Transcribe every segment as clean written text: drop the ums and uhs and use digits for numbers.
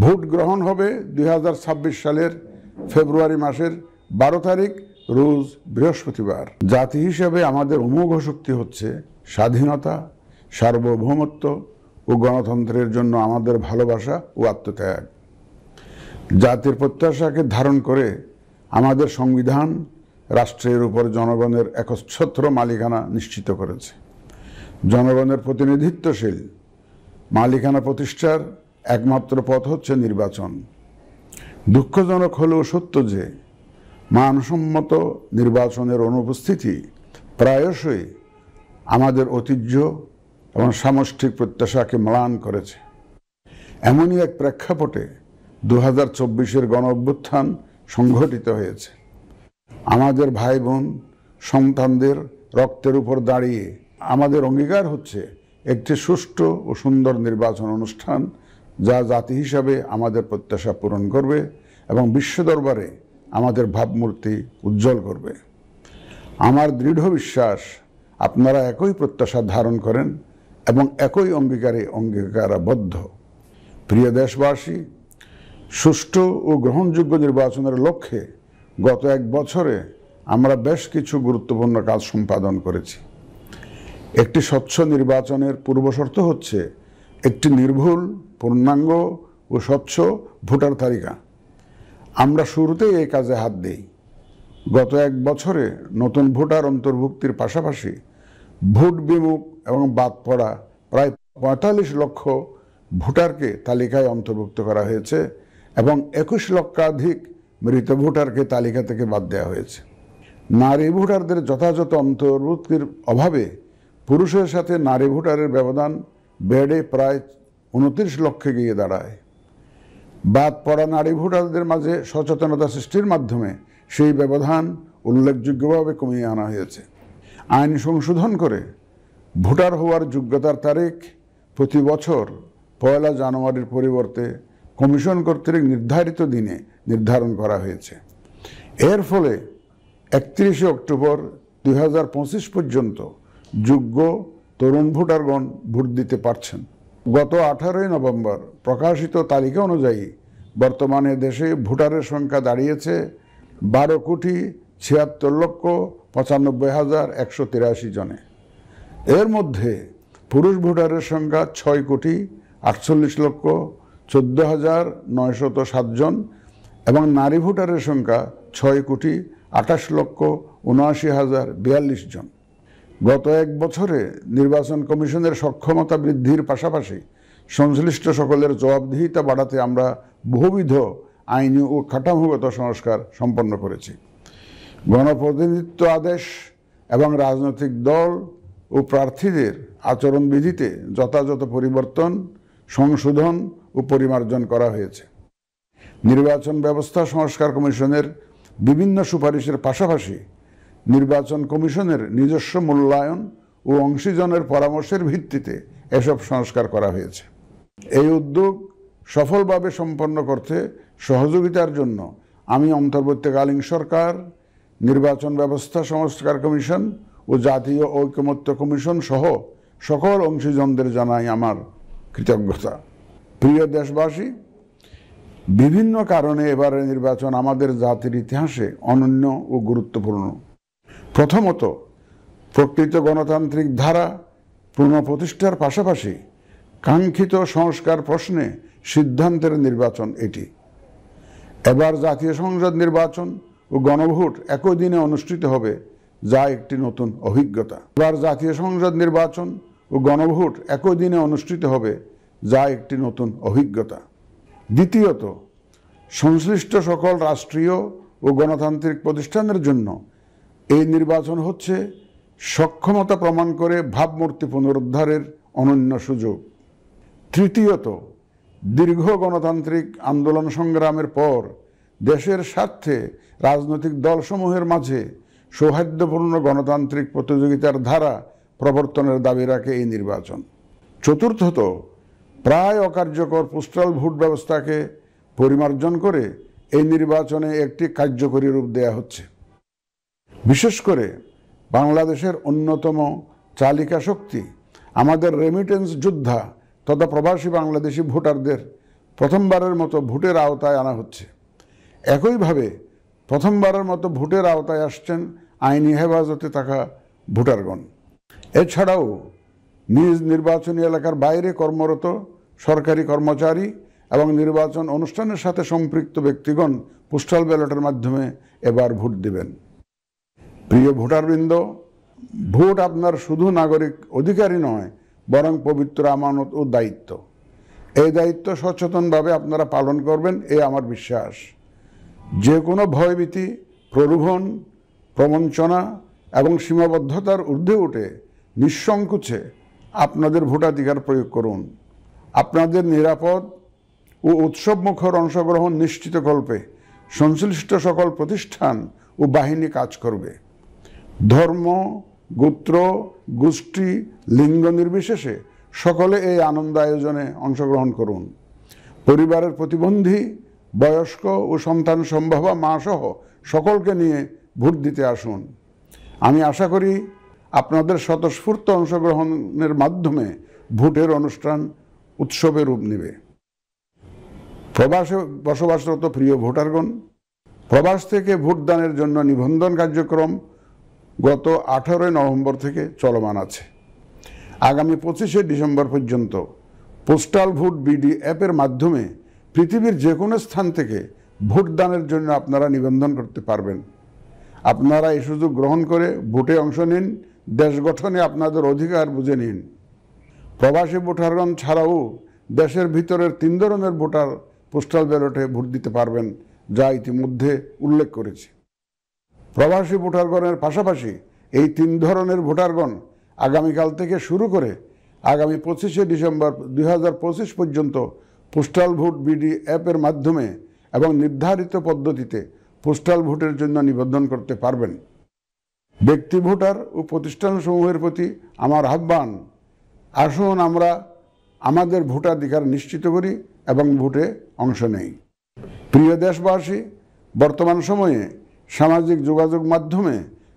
Vote গ্রহণ হবে 2026 সালের ফেব্রুয়ারি মাসের 12 তারিখ রোজ বৃহস্পতিবার। জাতি হিসেবে আমাদের অমোঘ শক্তি হচ্ছে স্বাধীনতা, সার্বভৌমত্ব ও গণতন্ত্রের জন্য আমাদের ভালোবাসা ও আত্মত্যাগ। জাতির প্রত্যাশাকে ধারণ করে আমাদের সংবিধান রাষ্ট্রের উপর জনগণের একচ্ছত্র মালিকানা নিশ্চিত করেছে। জনগণের প্রতিনিধিত্বশীল মালিকানা প্রতিষ্ঠার একমাত্র পথ হচ্ছে নির্বাচন। দুঃখজনক হলেও সত্য যে মানসম্মত নির্বাচনের অনুপস্থিতি প্রায়শই আমাদের ঐতিহ্য এবং সামষ্টিক প্রত্যাশাকে ম্লান করেছে। এমনই এক প্রেক্ষাপটে 2024-এর গণ অভ্যুত্থান সংঘটিত হয়েছে। আমাদের ভাই বোন সন্তানদের রক্তের উপর দাঁড়িয়ে আমাদের অঙ্গীকার হচ্ছে একটি সুষ্ঠু ও সুন্দর নির্বাচন অনুষ্ঠান, যা জাতি হিসাবে আমাদের প্রত্যাশা পূরণ করবে এবং বিশ্ব দরবারে আমাদের ভাবমূর্তি উজ্জ্বল করবে। আমার দৃঢ় বিশ্বাস আপনারা একই প্রত্যাশা ধারণ করেন এবং একই অঙ্গীকারে অঙ্গীকারাবদ্ধ। প্রিয় দেশবাসী, সুষ্ঠু ও গ্রহণযোগ্য নির্বাচনের লক্ষ্যে গত এক বছরে আমরা বেশ কিছু গুরুত্বপূর্ণ কাজ সম্পাদন করেছি। একটি স্বচ্ছ নির্বাচনের পূর্বশর্ত হচ্ছে একটি নির্ভুল, পূর্ণাঙ্গ ও স্বচ্ছ ভোটার তালিকা। আমরা শুরুতেই এই কাজে হাত দিই। গত এক বছরে নতুন ভোটার অন্তর্ভুক্তির পাশাপাশি ভোট বিমুখ এবং বাদ পড়া প্রায় 45 লক্ষ ভোটারকে তালিকায় অন্তর্ভুক্ত করা হয়েছে এবং 21 লক্ষাধিক মৃত ভোটারকে তালিকা থেকে বাদ দেওয়া হয়েছে। নারী ভোটারদের যথাযথ অন্তর্ভুক্তির অভাবে পুরুষের সাথে নারী ভোটারের ব্যবধান বেড়ে প্রায় 29 লক্ষে গিয়ে দাঁড়ায়। বাদ পড়া নারী ভোটারদের মাঝে সচেতনতা সৃষ্টির মাধ্যমে সেই ব্যবধান উল্লেখযোগ্যভাবে কমিয়ে আনা হয়েছে। আইন সংশোধন করে ভোটার হওয়ার যোগ্যতার তারিখ প্রতি বছর 1 জানুয়ারির পরিবর্তে কমিশন কর্তৃক নির্ধারিত দিনে নির্ধারণ করা হয়েছে। এর ফলে 31 অক্টোবর 2025 পর্যন্ত যোগ্য তরুণ ভোটারগণ ভোট দিতে পারছেন। গত 18 নভেম্বর প্রকাশিত তালিকা অনুযায়ী বর্তমানে দেশে ভোটারের সংখ্যা দাঁড়িয়েছে 12,76,95,183 জনে। এর মধ্যে পুরুষ ভোটারের সংখ্যা 6,48,14,907 জন এবং নারী ভোটারের সংখ্যা 6,28,79,042 জন। গত এক বছরে নির্বাচন কমিশনের সক্ষমতা বৃদ্ধির পাশাপাশি সংশ্লিষ্ট সকলের জবাবদিহিতা বাড়াতে আমরা বহুবিধ আইনি ও কাঠামোগত সংস্কার সম্পন্ন করেছি। গণপ্রতিনিধিত্ব আদেশ এবং রাজনৈতিক দল ও প্রার্থীদের আচরণবিধিতে যথাযথ পরিবর্তন, সংশোধন ও পরিমার্জন করা হয়েছে। নির্বাচন ব্যবস্থা সংস্কার কমিশনের বিভিন্ন সুপারিশের পাশাপাশি নির্বাচন কমিশনের নিজস্ব মূল্যায়ন ও অংশীজনের পরামর্শের ভিত্তিতে এসব সংস্কার করা হয়েছে। এই উদ্যোগ সফলভাবে সম্পন্ন করতে সহযোগিতার জন্য আমি অন্তর্বর্তীকালীন সরকার, নির্বাচন ব্যবস্থা সংস্কার কমিশন ও জাতীয় ঐকমত্য কমিশন সহ সকল অংশীজনদের জানাই আমার কৃতজ্ঞতা। প্রিয় দেশবাসী, বিভিন্ন কারণে এবারের নির্বাচন আমাদের জাতির ইতিহাসে অনন্য ও গুরুত্বপূর্ণ। প্রথমত, প্রকৃত গণতান্ত্রিক ধারা পুনঃপ্রতিষ্ঠার পাশাপাশি কাঙ্ক্ষিত সংস্কার প্রশ্নে সিদ্ধান্তের নির্বাচন এটি। এবার জাতীয় সংসদ নির্বাচন ও গণভোট একই দিনে অনুষ্ঠিত হবে, যা একটি নতুন অভিজ্ঞতা। এবার জাতীয় সংসদ নির্বাচন ও গণভোট একই দিনে অনুষ্ঠিত হবে, যা একটি নতুন অভিজ্ঞতা। দ্বিতীয়ত, সংশ্লিষ্ট সকল রাষ্ট্রীয় ও গণতান্ত্রিক প্রতিষ্ঠানের জন্য এই নির্বাচন হচ্ছে সক্ষমতা প্রমাণ করে ভাবমূর্তি পুনরুদ্ধারের অনন্য সুযোগ। তৃতীয়ত, দীর্ঘ গণতান্ত্রিক আন্দোলন সংগ্রামের পর দেশের স্বার্থে রাজনৈতিক দলসমূহের মাঝে সৌহার্দ্যপূর্ণ গণতান্ত্রিক প্রতিযোগিতার ধারা প্রবর্তনের দাবি রাখে এই নির্বাচন। চতুর্থত, প্রায় অকার্যকর পোস্টাল ভোট ব্যবস্থাকে পরিমার্জন করে এই নির্বাচনে একটি কার্যকরী রূপ দেয়া হচ্ছে। বিশেষ করে বাংলাদেশের অন্যতম চালিকা শক্তি আমাদের রেমিটেন্স যোদ্ধা তথা প্রবাসী বাংলাদেশি ভোটারদের প্রথমবারের মতো ভোটের আওতায় আনা হচ্ছে। একইভাবে প্রথমবারের মতো ভোটের আওতায় আসছেন আইনি হেফাজতে থাকা ভোটারগণ। এছাড়াও নিজ নির্বাচনী এলাকার বাইরে কর্মরত সরকারি কর্মচারী এবং নির্বাচন অনুষ্ঠানের সাথে সম্পৃক্ত ব্যক্তিগণ পোস্টাল ব্যালটের মাধ্যমে এবার ভোট দেবেন। প্রিয় ভোটারবৃন্দ, ভোট আপনার শুধু নাগরিক অধিকারই নয়, বরং পবিত্র আমানত ও দায়িত্ব। এই দায়িত্ব সচেতনভাবে আপনারা পালন করবেন, এই আমার বিশ্বাস। যে কোনো ভয়ভীতি, প্রলোভন, প্রবঞ্চনা এবং সীমাবদ্ধতার ঊর্ধ্বে উঠে নিঃসংকোচে আপনাদের ভোটাধিকার প্রয়োগ করুন। আপনাদের নিরাপদ ও উৎসবমুখর অংশগ্রহণ নিশ্চিতকল্পে সংশ্লিষ্ট সকল প্রতিষ্ঠান ও বাহিনী কাজ করবে। ধর্ম, গোত্র, গোষ্ঠী, লিঙ্গ নির্বিশেষে সকলে এই আনন্দ আয়োজনে অংশগ্রহণ করুন। পরিবারের প্রতিবন্ধী, বয়স্ক ও সন্তান সম্ভবা মা সহ সকলকে নিয়ে ভোট দিতে আসুন। আমি আশা করি আপনাদের স্বতঃস্ফূর্ত অংশগ্রহণের মাধ্যমে ভোটের অনুষ্ঠান উৎসবে রূপ নেবে। প্রবাসে বসবাসরত প্রিয় ভোটারগণ, প্রবাস থেকে ভোটদানের জন্য নিবন্ধন কার্যক্রম গত 18 নভেম্বর থেকে চলমান আছে। আগামী 25 ডিসেম্বর পর্যন্ত পোস্টাল ভোট বিডি অ্যাপের মাধ্যমে পৃথিবীর যে কোনো স্থান থেকে ভোটদানের জন্য আপনারা নিবন্ধন করতে পারবেন। আপনারা এই সুযোগ গ্রহণ করে ভোটে অংশ নিন, দেশ গঠনে আপনাদের অধিকার বুঝে নিন। প্রবাসী ভোটারগণ ছাড়াও দেশের ভিতরের 3 ধরনের ভোটার পোস্টাল ব্যালটে ভোট দিতে পারবেন, যা ইতিমধ্যে উল্লেখ করেছি। প্রবাসী ভোটারগণের পাশাপাশি এই 3 ধরনের ভোটারগণ আগামীকাল থেকে শুরু করে আগামী 25 ডিসেম্বর 2025 পর্যন্ত পোস্টাল ভোট বিডি অ্যাপের মাধ্যমে এবং নির্ধারিত পদ্ধতিতে পোস্টাল ভোটের জন্য নিবন্ধন করতে পারবেন। ব্যক্তি ভোটার ও প্রতিষ্ঠানসমূহের প্রতি আমার আহ্বান, আসুন আমরা আমাদের ভোটাধিকার নিশ্চিত করি এবং ভোটে অংশ নেই। প্রিয় দেশবাসী, বর্তমান সময়ে সামাজিক যোগাযোগ মাধ্যমে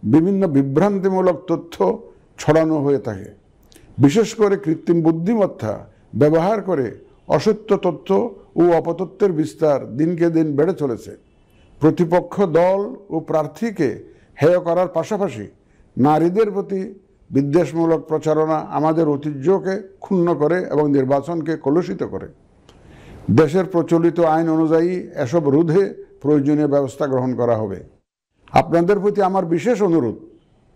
বিভিন্ন বিভ্রান্তিমূলক তথ্য ছড়ানো হয়ে থাকে। বিশেষ করে কৃত্রিম বুদ্ধিমত্তা ব্যবহার করে অসত্য তথ্য ও অপতথ্যের বিস্তার দিনকে দিন বেড়ে চলেছে। প্রতিপক্ষ দল ও প্রার্থীকে হেয় করার পাশাপাশি নারীদের প্রতি বিদ্বেষমূলক প্রচারণা আমাদের ঐতিহ্যকে ক্ষুণ্ণ করে এবং নির্বাচনকে কলুষিত করে। দেশের প্রচলিত আইন অনুযায়ী এসব রোধে প্রয়োজনীয় ব্যবস্থা গ্রহণ করা হবে। আপনাদের প্রতি আমার বিশেষ অনুরোধ,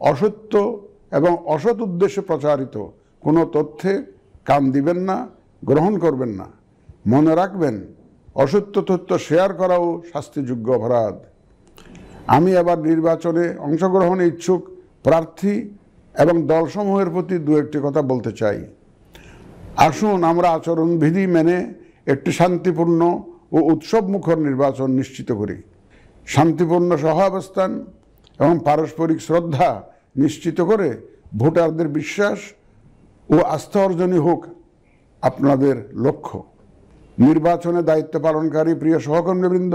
অসত্য এবং অসৎ উদ্দেশ্যে প্রচারিত কোনো তথ্যে কান দিবেন না, গ্রহণ করবেন না। মনে রাখবেন, অসত্য তথ্য শেয়ার করাও শাস্তিযোগ্য অপরাধ। আমি এবার নির্বাচনে অংশগ্রহণে ইচ্ছুক প্রার্থী এবং দলসমূহের প্রতি 2-1টি কথা বলতে চাই। আসুন আমরা আচরণবিধি মেনে একটি শান্তিপূর্ণ ও উৎসবমুখর নির্বাচন নিশ্চিত করি। শান্তিপূর্ণ সহাবস্থান এবং পারস্পরিক শ্রদ্ধা নিশ্চিত করে ভোটারদের বিশ্বাস ও আস্থা অর্জনই হোক আপনাদের লক্ষ্য। নির্বাচনে দায়িত্ব পালনকারী প্রিয় সহকর্মীবৃন্দ,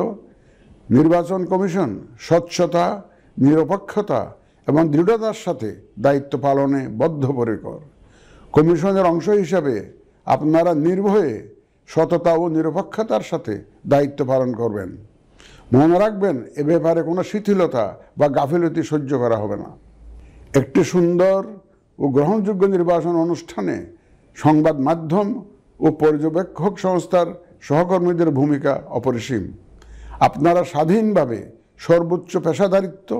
নির্বাচন কমিশন স্বচ্ছতা, নিরপেক্ষতা এবং দৃঢ়তার সাথে দায়িত্ব পালনে বদ্ধপরিকর। কমিশনের অংশ হিসাবে আপনারা নির্ভয়ে সততা ও নিরপেক্ষতার সাথে দায়িত্ব পালন করবেন। মনে রাখবেন, এ ব্যাপারে কোনো শিথিলতা বা গাফিলতি সহ্য করা হবে না। একটি সুন্দর ও গ্রহণযোগ্য নির্বাচন অনুষ্ঠানে সংবাদ মাধ্যম ও পর্যবেক্ষক সংস্থার সহকর্মীদের ভূমিকা অপরিসীম। আপনারা স্বাধীনভাবে সর্বোচ্চ পেশাদারিত্ব,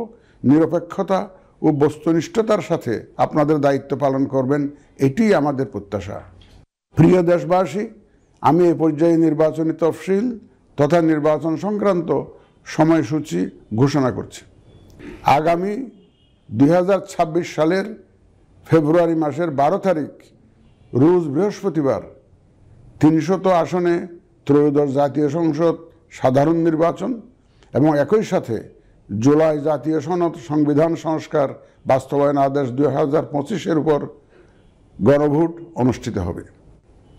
নিরপেক্ষতা ও বস্তুনিষ্ঠতার সাথে আপনাদের দায়িত্ব পালন করবেন, এটিই আমাদের প্রত্যাশা। প্রিয় দেশবাসী, আমি এ পর্যায়ে নির্বাচনী তফসিল তথা নির্বাচন সংক্রান্ত সময়সূচি ঘোষণা করছি। আগামী 2026 সালের ফেব্রুয়ারি মাসের 12 তারিখ রোজ বৃহস্পতিবার 300 আসনে ত্রয়োদশ জাতীয় সংসদ সাধারণ নির্বাচন এবং একই সাথে জুলাই জাতীয় সনদ সংবিধান সংস্কার বাস্তবায়ন আদেশ 2025-এর উপর গণভোট অনুষ্ঠিত হবে।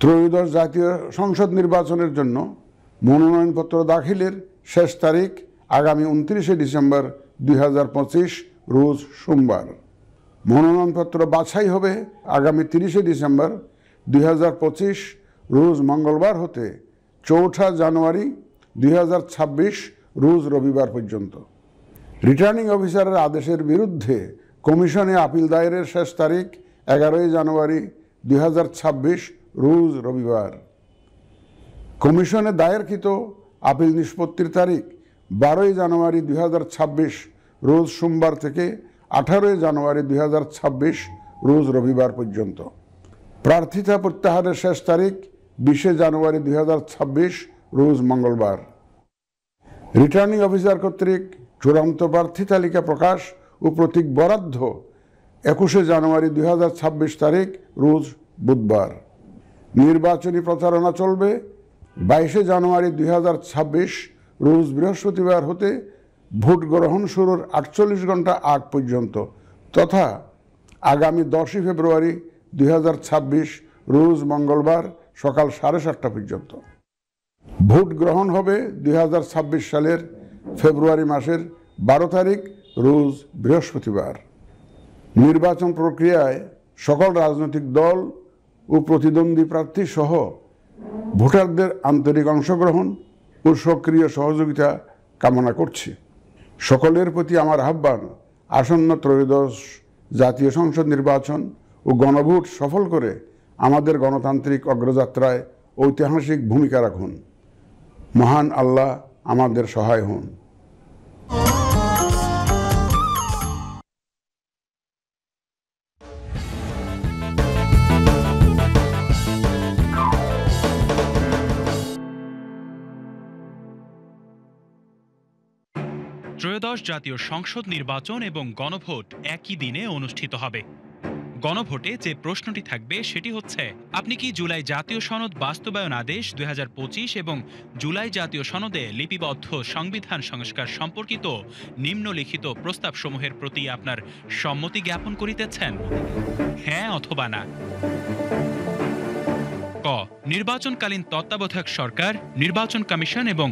ত্রয়োদশ জাতীয় সংসদ নির্বাচনের জন্য মনোনয়নপত্র দাখিলের শেষ তারিখ আগামী 29 ডিসেম্বর 2025 রোজ সোমবার। মনোনয়নপত্র বাছাই হবে আগামী 30 ডিসেম্বর 2025 রোজ মঙ্গলবার হতে 4 জানুয়ারি 2026 রোজ রবিবার পর্যন্ত। রিটার্নিং অফিসারের আদেশের বিরুদ্ধে কমিশনে আপিল দায়েরের শেষ তারিখ 11 জানুয়ারি 2026 রোজ রবিবার। কমিশনে দায়েরকৃত আপিল নিষ্পত্তির তারিখ 12 জানুয়ারি 2026 রোজ সোমবার থেকে 18 জানুয়ারি 2026 রোজ রবিবার পর্যন্ত। প্রার্থিতা প্রত্যাহারের শেষ তারিখ 20 জানুয়ারি 2026 রোজ মঙ্গলবার। রিটার্নিং অফিসার কর্তৃক চূড়ান্ত প্রার্থী তালিকা প্রকাশ ও প্রতীক বরাদ্দ 21 জানুয়ারি 2026 তারিখ রোজ বুধবার। নির্বাচনী প্রচারণা চলবে 22 জানুয়ারি 2026 রোজ বৃহস্পতিবার হতে ভোট গ্রহণ শুরুর 48 ঘন্টা আগ পর্যন্ত তথা আগামী 10 ফেব্রুয়ারি 2026 রোজ মঙ্গলবার সকাল 7:30 পর্যন্ত। ভোট গ্রহণ হবে 2026 সালের ফেব্রুয়ারি মাসের 12 তারিখ রোজ বৃহস্পতিবার। নির্বাচন প্রক্রিয়ায় সকল রাজনৈতিক দল ও প্রতিদ্বন্দ্বী প্রার্থী সহ ভোটারদের আন্তরিক অংশগ্রহণ ও সক্রিয় সহযোগিতা কামনা করছি। সকলের প্রতি আমার আহ্বান, আসন্ন ত্রয়োদশ জাতীয় সংসদ নির্বাচন ও গণভোট সফল করে আমাদের গণতান্ত্রিক অগ্রযাত্রায় ঐতিহাসিক ভূমিকা রাখুন। মহান আল্লাহ আমাদের সহায় হন। ত্রয়োদশ জাতীয় সংসদ নির্বাচন এবং গণভোট একই দিনে অনুষ্ঠিত হবে। গণভোটে যে প্রশ্নটি থাকবে সেটি হচ্ছে, আপনি কি জুলাই জাতীয় সনদ বাস্তবায়ন আদেশ 2025 এবং জুলাই জাতীয় সনদে লিপিবদ্ধ সংবিধান সংস্কার সম্পর্কিত নিম্নলিখিত প্রস্তাবসমূহের প্রতি আপনার সম্মতি জ্ঞাপন করিতেছেন? হ্যাঁ অথবা না। ক, নির্বাচনকালীন তত্ত্বাবধায়ক সরকার, নির্বাচন কমিশন এবং